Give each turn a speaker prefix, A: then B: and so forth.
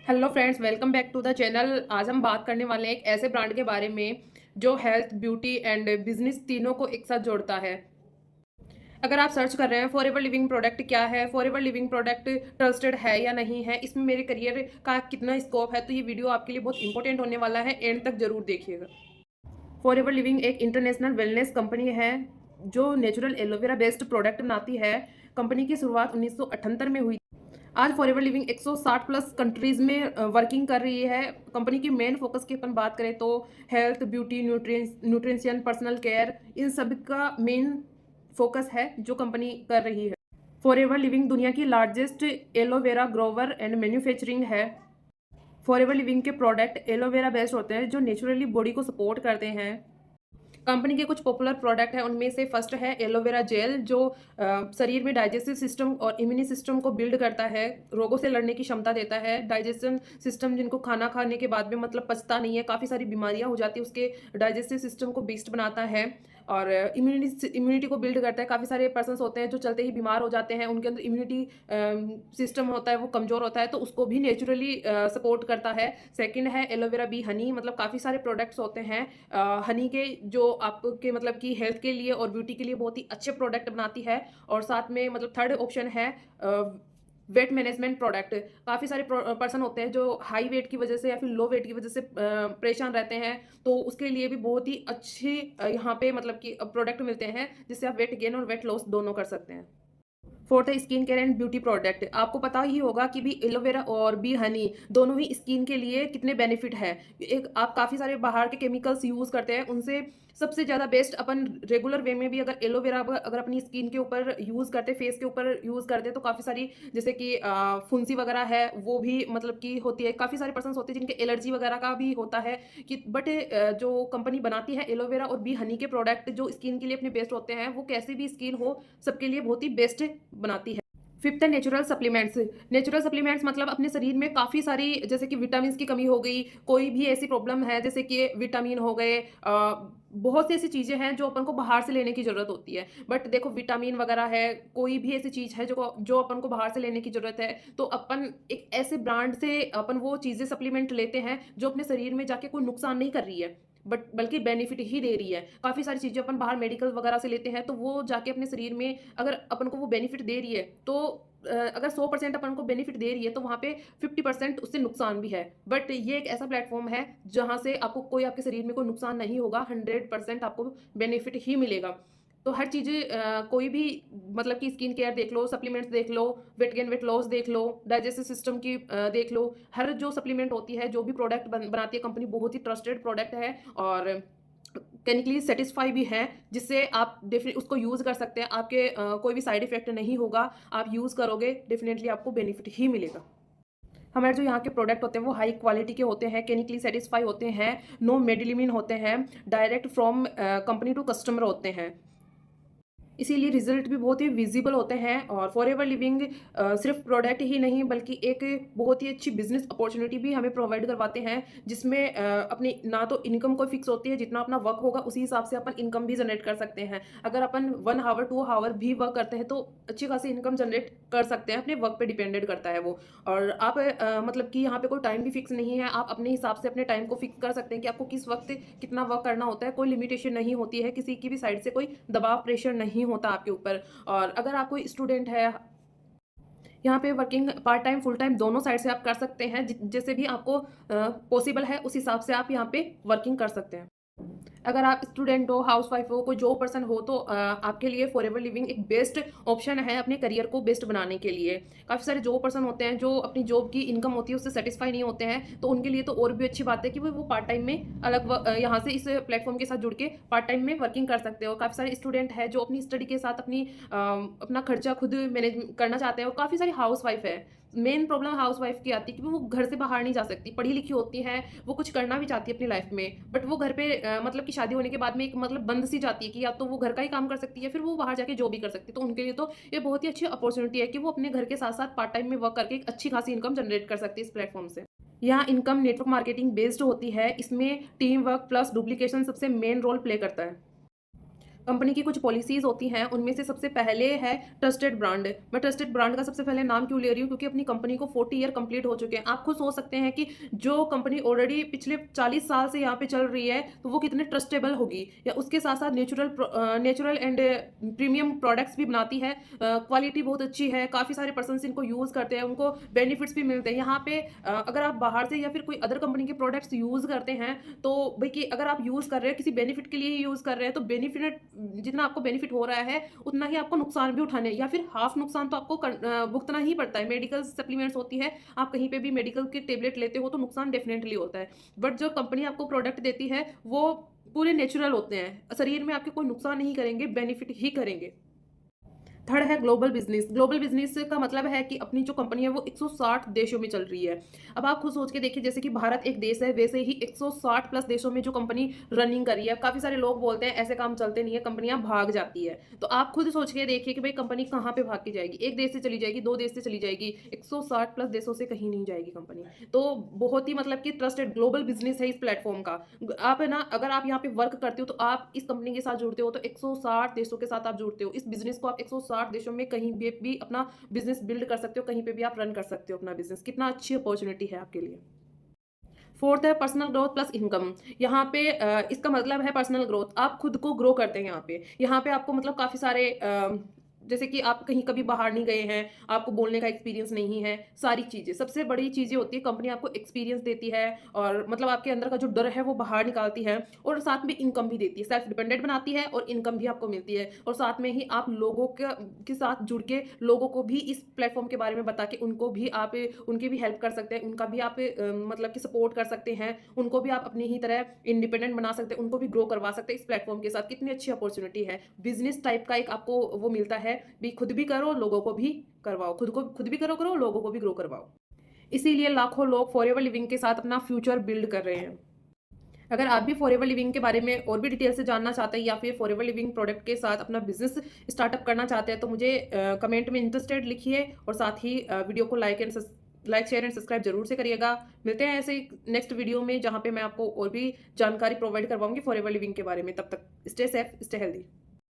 A: Hello friends, welcome back to the channel. आज हम बात करने वाले हैं एक ऐसे ब्रांड के बारे में जो हेल्थ, ब्यूटी एंड बिजनेस तीनों को एक साथ जोड़ता है। अगर आप सर्च कर रहे हैं फॉरएवर लिविंग प्रोडक्ट क्या है, फॉरएवर लिविंग प्रोडक्ट ट्रस्टेड है या नहीं है, इसमें मेरे करियर का कितना स्कोप है, तो ये वीडियो आपके लिए बहुत इंपॉर्टेंट होने वाला है। एंड तक जरूर देखिएगा। फॉरएवर लिविंग एक इंटरनेशनल वेलनेस कंपनी है जो नेचुरल एलोवेरा बेस्ड प्रोडक्ट बनाती है। कंपनी की शुरुआत 1978 में हुई। आज फॉरएवर लिविंग 160 प्लस कंट्रीज में वर्किंग कर रही है। कंपनी की मेन फोकस की अपन बात करें तो health, beauty, nutrition, personal care, इन सब का मेन फोकस है जो कंपनी कर रही है। फॉरएवर लिविंग दुनिया की largest aloe vera Grover and manufacturing है। फॉरएवर लिविंग के प्रोडक्ट एलोवेरा बेस्ड होते हैं जो नेचुरली बॉडी को सपोर्ट करते हैं। कंपनी के कुछ पॉपुलर प्रोडक्ट हैं, उनमें से फर्स्ट है एलोवेरा जेल जो शरीर में डाइजेस्टिव सिस्टम और इम्यूनी सिस्टम को बिल्ड करता है, रोगों से लड़ने की क्षमता देता है। डाइजेशन सिस्टम जिनको खाना खाने के बाद में मतलब पचता नहीं है, काफ़ी सारी बीमारियां हो जाती है, उसके डाइजेस्टिव सिस्टम को बेस्ट बनाता है और इम्यूनिटी को बिल्ड करता है। काफ़ी सारे पर्सन्स होते हैं जो चलते ही बीमार हो जाते हैं, उनके अंदर इम्यूनिटी सिस्टम होता है वो कमज़ोर होता है, तो उसको भी नेचुरली सपोर्ट करता है। सेकंड है एलोवेरा बी हनी, मतलब काफ़ी सारे प्रोडक्ट्स होते हैं हनी के जो आपके मतलब कि हेल्थ के लिए और ब्यूटी के लिए बहुत ही अच्छे प्रोडक्ट बनाती है। और साथ में मतलब थर्ड ऑप्शन है वेट मैनेजमेंट प्रोडक्ट। काफ़ी सारे पर्सन होते हैं जो हाई वेट की वजह से या फिर लो वेट की वजह से परेशान रहते हैं, तो उसके लिए भी बहुत ही अच्छी यहाँ पे मतलब कि प्रोडक्ट मिलते हैं जिससे आप वेट गेन और वेट लॉस दोनों कर सकते हैं। फोर्थ है skin care and beauty product. आपको पता ही होगा कि भी एलोवेरा और बी हनी दोनों ही स्किन के लिए कितने बेनिफिट है। एक आप काफ़ी सारे बाहर के केमिकल्स यूज़ करते हैं, उनसे सबसे ज़्यादा बेस्ट अपन रेगुलर वे में भी अगर एलोवेरा अगर अपनी स्किन के ऊपर यूज़ करते, फेस के ऊपर यूज़ करते, तो काफ़ी सारी जैसे कि फुंसी वगैरह है वो भी मतलब कि होती है। काफ़ी सारे पर्सन होते हैं जिनके एलर्जी वगैरह का भी होता है कि बट जो कंपनी बनाती है एलोवेरा और बी हनी के प्रोडक्ट जो स्किन के लिए अपने बेस्ट होते हैं, वो कैसी भी स्किन हो सबके लिए बहुत ही बेस्ट बनाती है। फिफ्थ है नेचुरल सप्लीमेंट्स। नेचुरल सप्लीमेंट्स मतलब अपने शरीर में काफ़ी सारी जैसे कि विटामिन की कमी हो गई, कोई भी ऐसी प्रॉब्लम है जैसे कि विटामिन हो गए, बहुत सी ऐसी चीज़ें हैं जो अपन को बाहर से लेने की ज़रूरत होती है। बट देखो विटामिन वगैरह है, कोई भी ऐसी चीज़ है जो जो अपन को बाहर से लेने की ज़रूरत है, तो अपन एक ऐसे ब्रांड से अपन वो चीज़ें सप्लीमेंट लेते हैं जो अपने शरीर में जाके कोई नुकसान नहीं कर रही है बट बल्कि बेनिफिट ही दे रही है। काफ़ी सारी चीज़ें अपन बाहर मेडिकल वगैरह से लेते हैं, तो वो जाके अपने शरीर में अगर अपन को वो बेनिफिट दे रही है तो अगर 100% अपन को बेनिफिट दे रही है तो वहाँ पे 50% उससे नुकसान भी है। बट ये एक ऐसा प्लेटफॉर्म है जहाँ से आपको कोई आपके शरीर में कोई नुकसान नहीं होगा, 100% आपको बेनिफिट ही मिलेगा। तो हर चीज़ें कोई भी मतलब कि स्किन केयर देख लो, सप्लीमेंट्स देख लो, वेट गेन वेट लॉस देख लो, डाइजेस्टिव सिस्टम की देख लो, हर जो सप्लीमेंट होती है, जो भी प्रोडक्ट बनाती है कंपनी, बहुत ही ट्रस्टेड प्रोडक्ट है और क्लिनिकली सेटिस्फाई भी है, जिससे आप डेफिनेट उसको यूज़ कर सकते हैं। आपके कोई भी साइड इफेक्ट नहीं होगा, आप यूज़ करोगे डेफिनेटली आपको बेनिफिट ही मिलेगा। हमारे जो यहाँ के प्रोडक्ट होते हैं वो हाई क्वालिटी के होते हैं, क्लिनिकली सेटिस्फाई होते हैं, नो मेडिलिमिन होते हैं, direct from company to customer होते हैं, इसीलिए रिजल्ट भी बहुत ही विजिबल होते हैं। और फॉरएवर लिविंग सिर्फ प्रोडक्ट ही नहीं बल्कि एक बहुत ही अच्छी बिजनेस अपॉर्चुनिटी भी हमें प्रोवाइड करवाते हैं, जिसमें अपनी ना तो इनकम कोई फिक्स होती है, जितना अपना वर्क होगा उसी हिसाब से अपन इनकम भी जनरेट कर सकते हैं। अगर अपन 1 आवर 2 आवर भी वर्क करते हैं तो अच्छी खासी इनकम जनरेट कर सकते हैं, अपने वर्क पे डिपेंडेड करता है वो। और आप मतलब कि यहाँ पे कोई टाइम भी फिक्स नहीं है, आप अपने हिसाब से अपने टाइम को फिक्स कर सकते हैं कि आपको किस वक्त कितना वर्क करना होता है। कोई लिमिटेशन नहीं होती है, किसी की भी साइड से कोई दबाव प्रेशर नहीं होता आपके ऊपर। और अगर आप कोई स्टूडेंट है, यहाँ पे working part time full time दोनों साइड से आप कर सकते हैं, जैसे भी आपको पॉसिबल है उस हिसाब से आप यहाँ पे वर्किंग कर सकते हैं। अगर आप स्टूडेंट हो, हाउसवाइफ हो, कोई जॉब पर्सन हो, तो आपके लिए फॉरएवर लिविंग एक बेस्ट ऑप्शन है अपने करियर को बेस्ट बनाने के लिए। काफ़ी सारे जॉब पर्सन होते हैं जो अपनी जॉब की इनकम होती है उससे सेटिस्फाई नहीं होते हैं, तो उनके लिए तो और भी अच्छी बात है कि वो पार्ट टाइम में अलग यहाँ से इस प्लेटफॉर्म के साथ जुड़ के पार्ट टाइम में वर्किंग कर सकते हो। काफ़ी सारे स्टूडेंट है जो अपनी स्टडी के साथ अपना खर्चा खुद मैनेज करना चाहते हैं, और काफ़ी सारी हाउस वाइफ है। मेन प्रॉब्लम हाउस वाइफ की आती है कि वो घर से बाहर नहीं जा सकती, पढ़ी लिखी होती हैं, वो कुछ करना भी चाहती है अपनी लाइफ में, बट वो घर पे मतलब कि शादी होने के बाद में एक मतलब बंद सी जाती है कि या तो वो घर का ही काम कर सकती है, फिर वो बाहर जाके जॉब भी कर सकती है। तो उनके लिए तो ये बहुत ही अच्छी अपॉर्चुनिटी है कि वो अपने घर के साथ साथ पार्ट टाइम में वर्क करके एक अच्छी खासी इनकम जनरेट कर सकती है इस प्लेटफॉर्म से। यहाँ इनकम नेटवर्क मार्केटिंग बेस्ड होती है, इसमें टीम वर्क प्लस डुप्लीकेशन सबसे मेन रोल प्ले करता है। कंपनी की कुछ पॉलिसीज़ होती हैं, उनमें से सबसे पहले है ट्रस्टेड ब्रांड। मैं ट्रस्टेड ब्रांड का सबसे पहले नाम क्यों ले रही हूँ, क्योंकि अपनी कंपनी को 40 ईयर कंप्लीट हो चुके हैं। आप खुद सोच सकते हैं कि जो कंपनी ऑलरेडी पिछले 40 साल से यहाँ पे चल रही है, तो वो कितने ट्रस्टेबल होगी। या उसके साथ-साथ नेचुरल एंड प्रीमियम प्रोडक्ट्स भी बनाती है। क्वालिटी बहुत अच्छी है, काफ़ी सारे पर्सन्स इनको यूज़ करते हैं, उनको बेनिफिट्स भी मिलते हैं। यहाँ पे अगर आप बाहर से या फिर कोई अदर कंपनी के प्रोडक्ट्स यूज़ करते हैं, तो भई कि अगर आप यूज़ कर रहे हैं, किसी बेनिफिट के लिए ही यूज़ कर रहे हैं, तो बेनिफिट जितना आपको बेनिफिट हो रहा है, उतना ही आपको नुकसान भी उठाने या फिर हाफ नुकसान तो आपको भुगतना ही पड़ता है। मेडिकल सप्लीमेंट्स होती है, आप कहीं पे भी मेडिकल की टेबलेट लेते हो, तो नुकसान डेफिनेटली होता है। बट जो कंपनी आपको प्रोडक्ट देती है, वो पूरे नेचुरल होते हैं। शरीर में आपके कोई नुकसान नहीं करेंगे, बेनिफिट ही करेंगे। थर्ड है ग्लोबल बिजनेस। ग्लोबल बिजनेस का मतलब है कि अपनी जो कंपनी है वो 160 देशों में चल रही है। अब आप खुद सोच के देखिए, जैसे कि भारत एक देश है, वैसे ही 160 प्लस देशों में जो कंपनी रनिंग कर रही है। काफ़ी सारे लोग बोलते हैं ऐसे काम चलते नहीं है, कंपनियां भाग जाती है। तो आप खुद सोच के देखिए कि भाई कंपनी कहाँ पे भाग के जाएगी। एक देश से चली जाएगी, 2 देश से चली जाएगी, 160 प्लस देशों से कहीं नहीं जाएगी कंपनी। तो बहुत ही मतलब कि ट्रस्टेड ग्लोबल बिजनेस है इस प्लेटफॉर्म का। आप है ना, अगर आप यहाँ पे वर्क करते हो तो आप इस कंपनी के साथ जुड़ते हो, तो 160 देशों के साथ आप जुड़ते हो। इस बिजनेस को आप 160 देशों में कहीं भी अपना बिजनेस बिल्ड कर सकते हो, कहीं पे भी आप रन कर सकते हो अपना बिजनेस। कितना अच्छी अपॉर्चुनिटी है आपके लिए। फोर्थ है पर्सनल ग्रोथ प्लस इनकम। यहाँ पे इसका मतलब है पर्सनल ग्रोथ, आप खुद को ग्रो करते हैं यहाँ पे आपको मतलब काफ़ी सारे जैसे कि आप कहीं कभी बाहर नहीं गए हैं, आपको बोलने का एक्सपीरियंस नहीं है, सारी चीज़ें सबसे बड़ी चीज़ें होती है, कंपनी आपको एक्सपीरियंस देती है और मतलब आपके अंदर का जो डर है वो बाहर निकालती है और साथ में इनकम भी देती है, सेल्फ डिपेंडेंट बनाती है और इनकम भी आपको मिलती है। और साथ में ही आप लोगों के साथ जुड़ के लोगों को भी इस प्लेटफॉर्म के बारे में बता के उनको भी आप उनकी भी हेल्प कर सकते हैं, उनका भी आप मतलब कि सपोर्ट कर सकते हैं, उनको भी आप अपनी ही तरह इंडिपेंडेंट बना सकते हैं, उनको भी ग्रो करवा सकते हैं इस प्लेटफॉर्म के साथ। कितनी अच्छी अपॉर्चुनिटी है, बिजनेस टाइप का एक आपको वो मिलता है भी, खुद भी करो लोगों को भी करवाओ, खुद भी करो लोगों को भी ग्रो करवाओ। इसीलिए लाखों लोग फॉरएवर लिविंग के साथ अपना फ्यूचर बिल्ड कर रहे हैं। अगर आप भी फॉरएवर लिविंग के बारे में और भी डिटेल से जानना चाहते हैं या फिर फॉरएवर लिविंग प्रोडक्ट के साथ अपना बिजनेस स्टार्टअप करना चाहते हैं, तो मुझे कमेंट में इंटरेस्टेड लिखिए और साथ ही वीडियो को लाइक शेयर एंड सब्सक्राइब जरूर से करिएगा। मिलते हैं ऐसे नेक्स्ट वीडियो में, जहाँ पे मैं आपको और भी जानकारी प्रोवाइड करवाऊंगी फॉरएवर लिविंग के बारे में। तब तक स्टे सेफ, स्टे हेल्दी।